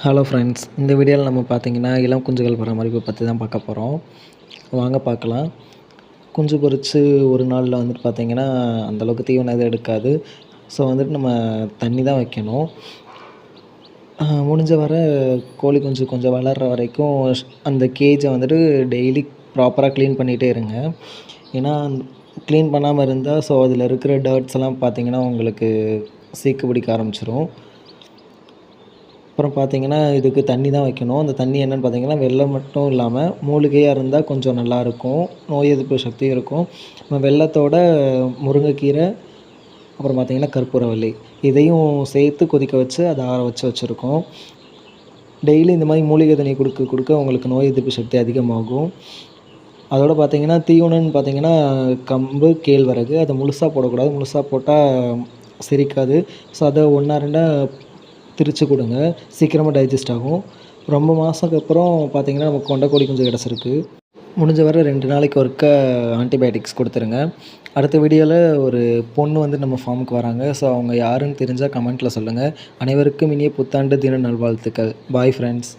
Hello friends, இந்த வீடியோவில் நம்ம பார்த்தீங்கன்னா இளம் குஞ்சுகள் பராமரிப்பு பற்றி தான் பார்க்க போகிறோம். வாங்க பார்க்கலாம். குஞ்சு பொரித்து ஒரு நாளில் வந்துட்டு பார்த்தீங்கன்னா அந்தளவுக்கு தீவனம் எதுவும் எடுக்காது. ஸோ வந்துட்டு நம்ம தண்ணி தான் வைக்கணும். முடிஞ்ச வரை கோழி குஞ்சு கொஞ்சம் வளர்கிற வரைக்கும் அந்த கேஜை வந்துட்டு டெய்லி ப்ராப்பராக க்ளீன் பண்ணிகிட்டே இருங்க. ஏன்னா க்ளீன் பண்ணாமல் இருந்தால் ஸோ அதில் இருக்கிற டர்ட்ஸ் எல்லாம் பார்த்தீங்கன்னா உங்களுக்கு சீக்கு பிடிக்க ஆரம்பிச்சிரும். அப்புறம் பார்த்தீங்கன்னா இதுக்கு தண்ணி தான் வைக்கணும். அந்த தண்ணி என்னென்னு பார்த்தீங்கன்னா வெல்லம் மட்டும் இல்லாமல் மூலிகையாக இருந்தால் கொஞ்சம் நல்லாயிருக்கும். நோய் எதிர்ப்பு சக்தியும் இருக்கும். நம்ம வெல்லத்தோட முருங்கைக்கீரை, அப்புறம் பார்த்தீங்கன்னா கற்பூரவள்ளி இதையும் சேர்த்து கொதிக்க வச்சு அதை ஆற வச்சுருக்கோம். டெய்லி இந்த மாதிரி மூலிகை தண்ணி கொடுக்க கொடுக்க உங்களுக்கு நோய் எதிர்ப்பு சக்தி அதிகமாகும். அதோடு பார்த்தீங்கன்னா தீவனம்னு பார்த்தீங்கன்னா கம்பு, கேழ்வரகு அதை முழுசாக போடக்கூடாது. முழுசாக போட்டால் செரிக்காது. ஸோ அதை 1 2 திரித்து கொடுங்க. சீக்கிரமாக டைஜஸ்ட் ஆகும். ரொம்ப மாதத்துக்கு அப்புறம் பார்த்தீங்கன்னா நமக்கு கொண்டைக்கோழி குஞ்சு கிடச்சிருக்கு. முடிஞ்ச வரை 2 நாளைக்கு ஒருக்க ஆன்டிபயோட்டிக்ஸ் கொடுத்துருங்க. அடுத்த வீடியோவில் ஒரு பொண்ணு வந்து நம்ம ஃபார்முக்கு வராங்க. ஸோ அவங்க யாருன்னு தெரிஞ்சால் கமெண்ட்டில் சொல்லுங்கள். அனைவருக்கும் இனிய புத்தாண்டு தின நல்வாழ்த்துக்கள். Bye friends.